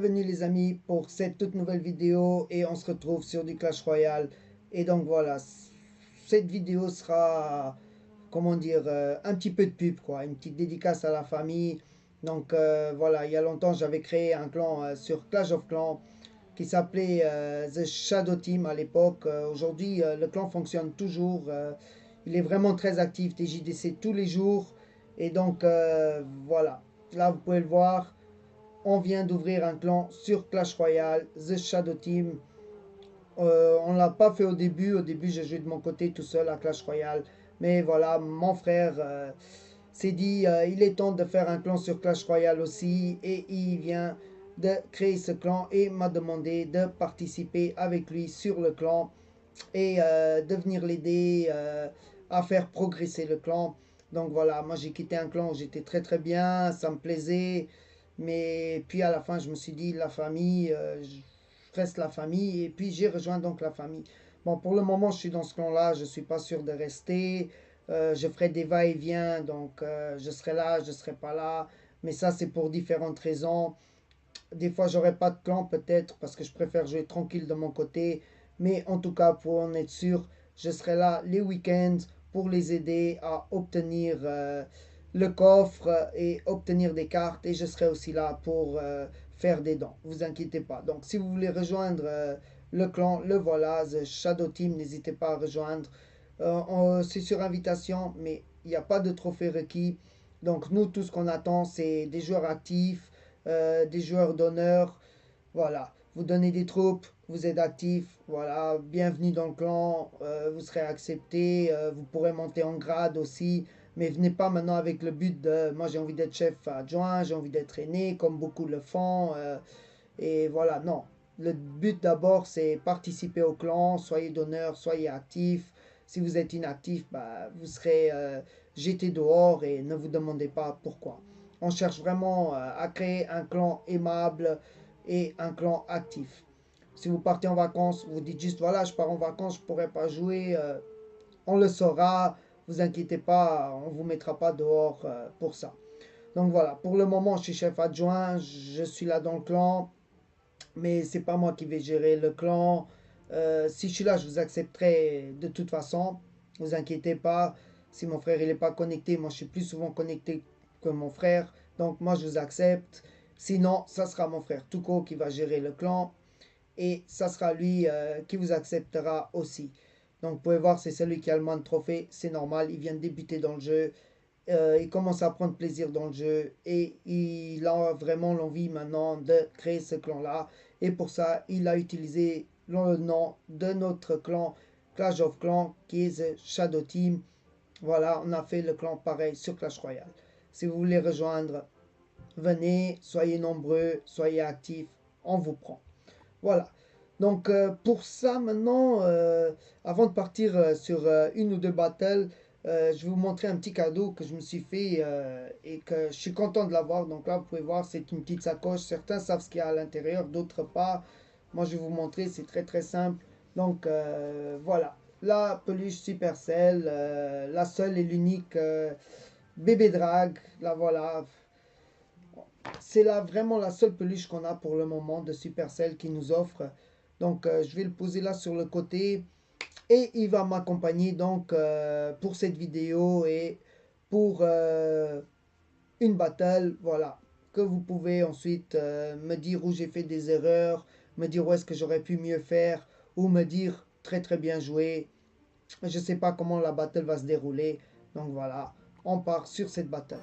Bienvenue les amis pour cette toute nouvelle vidéo et on se retrouve sur du Clash Royale. Et donc voilà, cette vidéo sera, comment dire, un petit peu de pub quoi, une petite dédicace à la famille. Donc voilà, il y a longtemps j'avais créé un clan sur Clash of Clans qui s'appelait The Shadow Team à l'époque. Aujourd'hui le clan fonctionne toujours, il est vraiment très actif, des JDC tous les jours. Et donc voilà, là vous pouvez le voir. On vient d'ouvrir un clan sur Clash Royale, The Shadow Team. On ne l'a pas fait au début. Au début, j'ai joué de mon côté tout seul à Clash Royale. Mais voilà, mon frère s'est dit il est temps de faire un clan sur Clash Royale aussi. Et il vient de créer ce clan et m'a demandé de participer avec lui sur le clan et de venir l'aider à faire progresser le clan. Donc voilà, moi j'ai quitté un clan où j'étais très très bien, ça me plaisait, mais puis à la fin je me suis dit la famille, je reste la famille, et puis j'ai rejoint donc la famille. Bon, pour le moment je suis dans ce clan-là, je suis pas sûr de rester, je ferai des va-et-vient, donc je serai là, je serai pas là, mais ça c'est pour différentes raisons. Des fois, j'aurai pas de clan peut-être parce que je préfère jouer tranquille de mon côté. Mais en tout cas, pour en être sûr, je serai là les week-ends pour les aider à obtenir le coffre et obtenir des cartes. Et je serai aussi là pour faire des dons. Vous inquiétez pas. Donc, si vous voulez rejoindre le clan, le voilà, The Shadow Team, n'hésitez pas à rejoindre. C'est sur invitation, mais il n'y a pas de trophée requis. Donc, nous, tout ce qu'on attend, c'est des joueurs actifs, des joueurs d'honneur. Voilà, vous donnez des troupes, vous êtes actif, voilà, bienvenue dans le clan, vous serez accepté, vous pourrez monter en grade aussi, mais venez pas maintenant avec le but de, moi j'ai envie d'être chef adjoint, j'ai envie d'être aîné, comme beaucoup le font, et voilà, non. Le but d'abord c'est participer au clan, soyez d'honneur, soyez actif. Si vous êtes inactif, bah, vous serez jeté dehors et ne vous demandez pas pourquoi. On cherche vraiment à créer un clan aimable et un clan actif. Si vous partez en vacances, vous dites juste voilà, je pars en vacances, je ne pourrai pas jouer, on le saura, vous inquiétez pas, on ne vous mettra pas dehors pour ça. Donc voilà, pour le moment, je suis chef adjoint, je suis là dans le clan, mais c'est pas moi qui vais gérer le clan. Si je suis là, je vous accepterai de toute façon, vous inquiétez pas. Si mon frère il est pas connecté, moi je suis plus souvent connecté que mon frère, donc moi je vous accepte. Sinon, ça sera mon frère Tuko qui va gérer le clan et ça sera lui qui vous acceptera aussi. Donc vous pouvez voir, c'est celui qui a le moins de trophées, c'est normal, il vient de débuter dans le jeu, il commence à prendre plaisir dans le jeu et il a vraiment l'envie maintenant de créer ce clan-là. Et pour ça, il a utilisé le nom de notre clan Clash of Clans qui est The Shadow Team. Voilà, on a fait le clan pareil sur Clash Royale. Si vous voulez rejoindre, venez, soyez nombreux, soyez actifs, on vous prend. Voilà. Donc pour ça maintenant, avant de partir sur une ou deux battles, je vais vous montrer un petit cadeau que je me suis fait et que je suis content de l'avoir. Donc là, vous pouvez voir, c'est une petite sacoche. Certains savent ce qu'il y a à l'intérieur, d'autres pas. Moi, je vais vous montrer, c'est très très simple. Donc voilà, la peluche Supercell, la seule et l'unique bébé drag. Là voilà, c'est là vraiment la seule peluche qu'on a pour le moment de Supercell qui nous offre. Donc je vais le poser là sur le côté et il va m'accompagner donc pour cette vidéo et pour une battle, voilà, que vous pouvez ensuite me dire où j'ai fait des erreurs, me dire où est-ce que j'aurais pu mieux faire ou me dire très très bien joué. Je sais pas comment la battle va se dérouler, donc voilà, on part sur cette battle.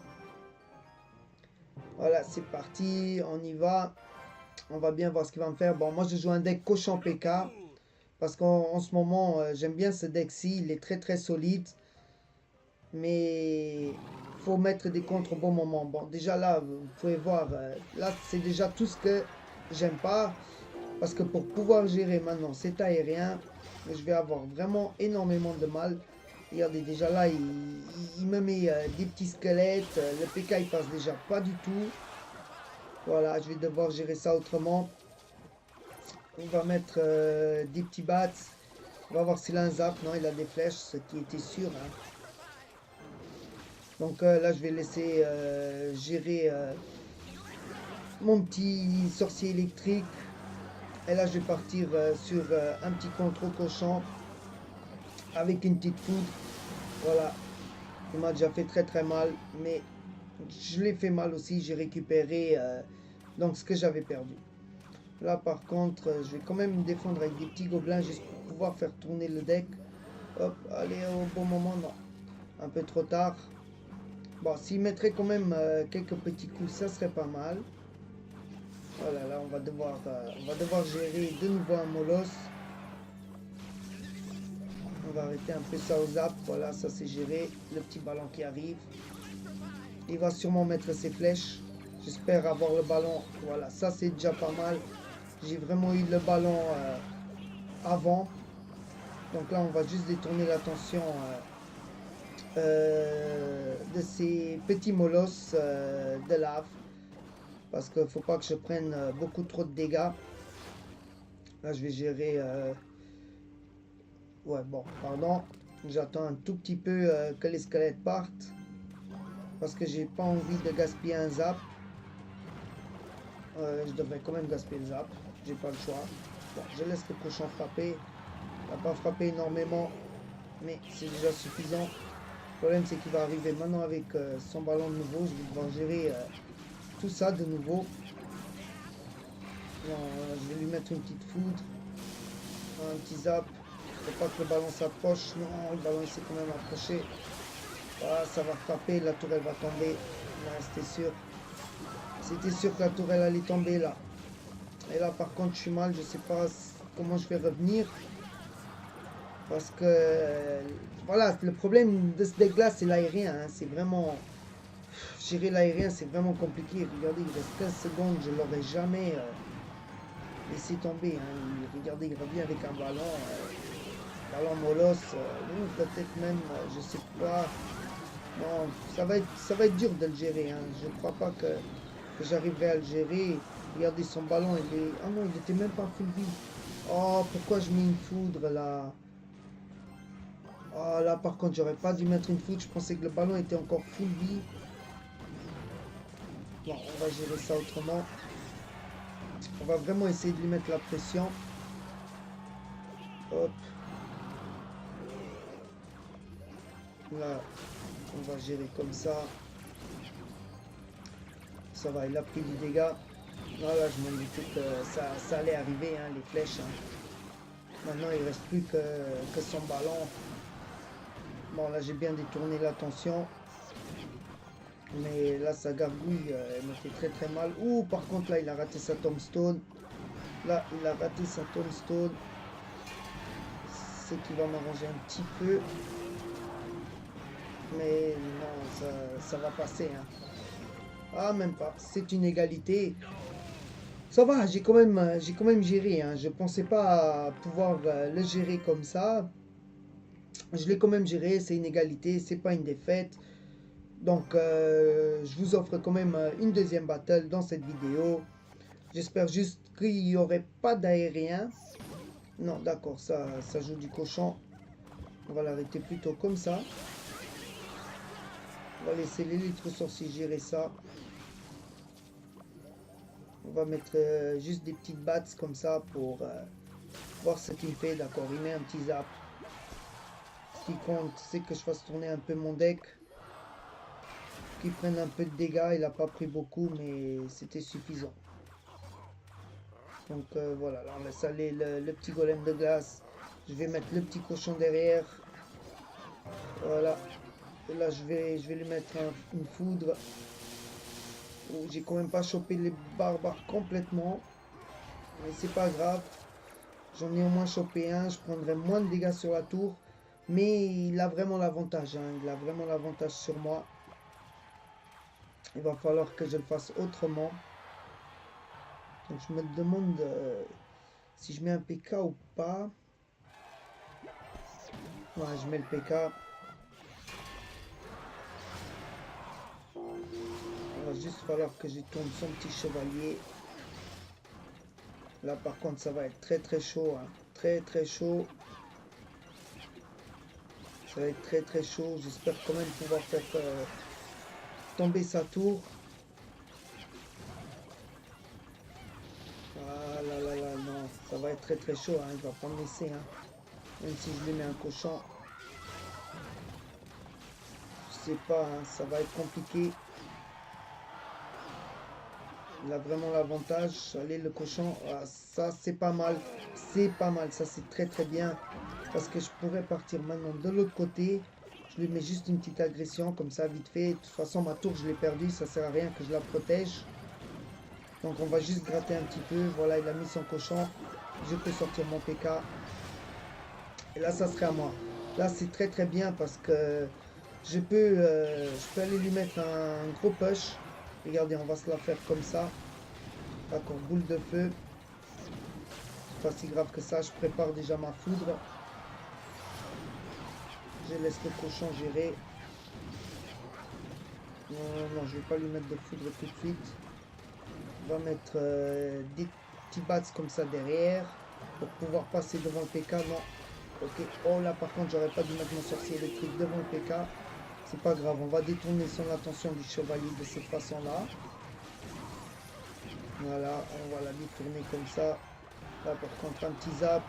Voilà, c'est parti, on y va. On va bien voir ce qu'il va me faire. Bon, moi je joue un deck cochon PK. Parce qu'en ce moment, j'aime bien ce deck-ci. Il est très très solide. Mais faut mettre des contres au bon moment. Bon, déjà là, vous pouvez voir. Là, c'est déjà tout ce que j'aime pas. Parce que pour pouvoir gérer maintenant cet aérien, je vais avoir vraiment énormément de mal. Regardez, déjà là, il me met des petits squelettes. Le PK, il passe déjà pas du tout. Voilà, je vais devoir gérer ça autrement. On va mettre des petits bats. On va voir s'il a un zap. Non, il a des flèches, ce qui était sûr. Hein. Donc là, je vais laisser gérer mon petit sorcier électrique. Et là je vais partir sur un petit contrôle cochon avec une petite foudre. Voilà, il m'a déjà fait très très mal, mais je l'ai fait mal aussi, j'ai récupéré donc ce que j'avais perdu. Là par contre, je vais quand même me défendre avec des petits gobelins juste pour pouvoir faire tourner le deck. Hop, allez au bon moment, non. Un peu trop tard. Bon, s'il mettrait quand même quelques petits coups, ça serait pas mal. Voilà, là on va devoir gérer de nouveau un molosse. On va arrêter un peu ça au zap. Voilà, ça c'est géré. Le petit ballon qui arrive. Il va sûrement mettre ses flèches. J'espère avoir le ballon. Voilà, ça c'est déjà pas mal. J'ai vraiment eu le ballon avant. Donc là, on va juste détourner l'attention de ces petits molosses de lave. Parce qu'il ne faut pas que je prenne beaucoup trop de dégâts. Là, je vais gérer... Ouais, bon, pardon. J'attends un tout petit peu que les squelettes partent. Parce que j'ai pas envie de gaspiller un zap. Je devrais quand même gaspiller le zap. J'ai pas le choix. Bon, je laisse le cochon frapper. Il n'a pas frappé énormément. Mais c'est déjà suffisant. Le problème c'est qu'il va arriver maintenant avec son ballon de nouveau. Je vais devoir gérer tout ça de nouveau. Non, je vais lui mettre une petite foudre. Un petit zap. Faut pas que le ballon s'approche. Non, le ballon s'est quand même approché. Ah, ça va frapper. La tourelle va tomber. Ouais, c'était sûr. C'était sûr que la tourelle allait tomber là. Et là par contre je suis mal. Je sais pas comment je vais revenir. Parce que voilà, le problème de ce deck là c'est l'aérien. Hein. C'est vraiment... Gérer l'aérien c'est vraiment compliqué. Regardez, il reste 15 secondes. Je l'aurais jamais laissé tomber. Hein. Regardez, il revient avec un ballon. Ballon molosse. Ou peut-être même, je sais pas. Non, ça va être dur de le gérer. Hein. Je crois pas que j'arriverai à le gérer. Regardez son ballon. Il est... Oh non, il était même pas full vie. Oh, pourquoi je mets une foudre là? Oh là par contre j'aurais pas dû mettre une foudre, je pensais que le ballon était encore full vie. Bon, on va gérer ça autrement. On va vraiment essayer de lui mettre la pression. Hop. Là, on va gérer comme ça. Ça va, il a pris du dégât. Voilà, je m'en doutais que ça allait arriver, hein, les flèches. Hein. Maintenant il reste plus que son ballon. Bon là j'ai bien détourné l'attention. Mais là sa gargouille elle me fait très très mal. Ouh par contre là il a raté sa tombstone. Là il a raté sa tombstone. Ce qui va m'arranger un petit peu. Mais non ça va passer. Hein. Ah même pas. C'est une égalité. Ça va, j'ai quand même géré. Hein. Je pensais pas pouvoir le gérer comme ça. Je l'ai quand même géré, c'est une égalité, c'est pas une défaite. Donc je vous offre quand même une deuxième battle dans cette vidéo. J'espère juste qu'il n'y aurait pas d'aérien. Non, d'accord, ça joue du cochon. On va l'arrêter plutôt comme ça. On va laisser l'électro-sorcier gérer ça. On va mettre juste des petites bats comme ça pour voir ce qu'il fait. D'accord, il met un petit zap. Ce qui compte, c'est que je fasse tourner un peu mon deck. Qu'il prenne un peu de dégâts. Il n'a pas pris beaucoup, mais c'était suffisant. Donc voilà, là on laisse aller le petit golem de glace. Je vais mettre le petit cochon derrière. Voilà. Et là je vais lui mettre une foudre. Oh, j'ai quand même pas chopé les barbares complètement. Mais c'est pas grave. J'en ai au moins chopé un. Je prendrai moins de dégâts sur la tour. Mais il a vraiment l'avantage. Hein. Il a vraiment l'avantage sur moi. Il va falloir que je le fasse autrement. Donc je me demande si je mets un PK ou pas. Ouais, je mets le PK. Il va juste falloir que je tourne son petit chevalier. Là par contre ça va être très très chaud. Hein. Très très chaud. Ça va être très très chaud. J'espère quand même pouvoir faire tomber sa tour. va être très très chaud, hein. Il va pas me laisser, hein. Même si je lui mets un cochon. Je sais pas, hein, ça va être compliqué. Il a vraiment l'avantage. Allez, le cochon, ah, ça c'est pas mal. C'est pas mal, ça c'est très très bien. Parce que je pourrais partir maintenant de l'autre côté. Je lui mets juste une petite agression comme ça, vite fait. De toute façon, ma tour, je l'ai perdue. Ça sert à rien que je la protège. Donc on va juste gratter un petit peu. Voilà, il a mis son cochon. Je peux sortir mon PK. Et là, ça serait à moi. Là, c'est très très bien parce que je peux aller lui mettre un gros push. Regardez, on va se la faire comme ça. D'accord, boule de feu. C'est pas si grave que ça. Je prépare déjà ma foudre. Je laisse le cochon gérer. Non, non, je vais pas lui mettre de foudre tout de suite. On va mettre des petits bats comme ça derrière. Pour pouvoir passer devant le PK. Non. Ok. Oh là, par contre, j'aurais pas dû mettre mon sorcier électrique devant le PK. C'est pas grave. On va détourner son attention du chevalier de cette façon-là. Voilà. On va la détourner comme ça. Là, par contre, un petit zap.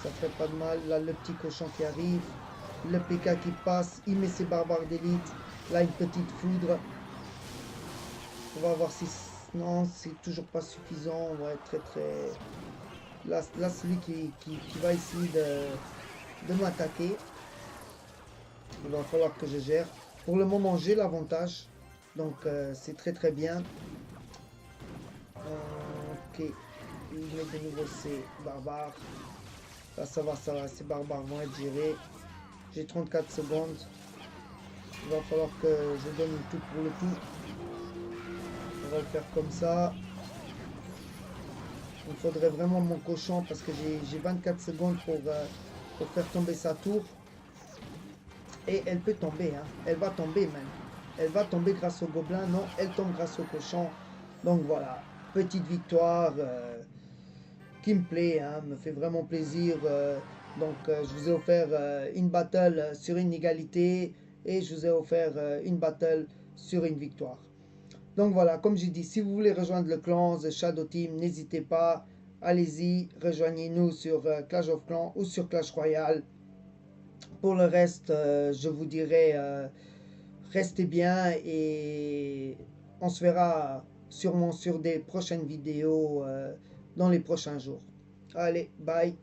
Ça fait pas de mal. Là, le petit cochon qui arrive. Le PK qui passe. Il met ses barbares d'élite. Là, une petite foudre. On va voir si... Non, c'est toujours pas suffisant. Ouais, très très... Là celui qui va essayer de m'attaquer. Il va falloir que je gère. Pour le moment, j'ai l'avantage. Donc, c'est très très bien. Ok. Il met de nouveau ses barbares. Là, ça va. Ces barbares vont être gérés. J'ai 34 secondes. Il va falloir que je donne tout pour le tout. On va le faire comme ça. Il faudrait vraiment mon cochon parce que j'ai 24 secondes pour faire tomber sa tour. Et elle peut tomber, hein. Elle va tomber même. Elle va tomber grâce au gobelin. Non, elle tombe grâce au cochon. Donc voilà, petite victoire qui me plaît, hein, me fait vraiment plaisir. Je vous ai offert une battle sur une égalité et je vous ai offert une battle sur une victoire. Donc voilà, comme j'ai dit, si vous voulez rejoindre le clan The Shadow Team, n'hésitez pas, allez-y, rejoignez-nous sur Clash of Clans ou sur Clash Royale. Pour le reste, je vous dirai, restez bien et on se verra sûrement sur des prochaines vidéos dans les prochains jours. Allez, bye!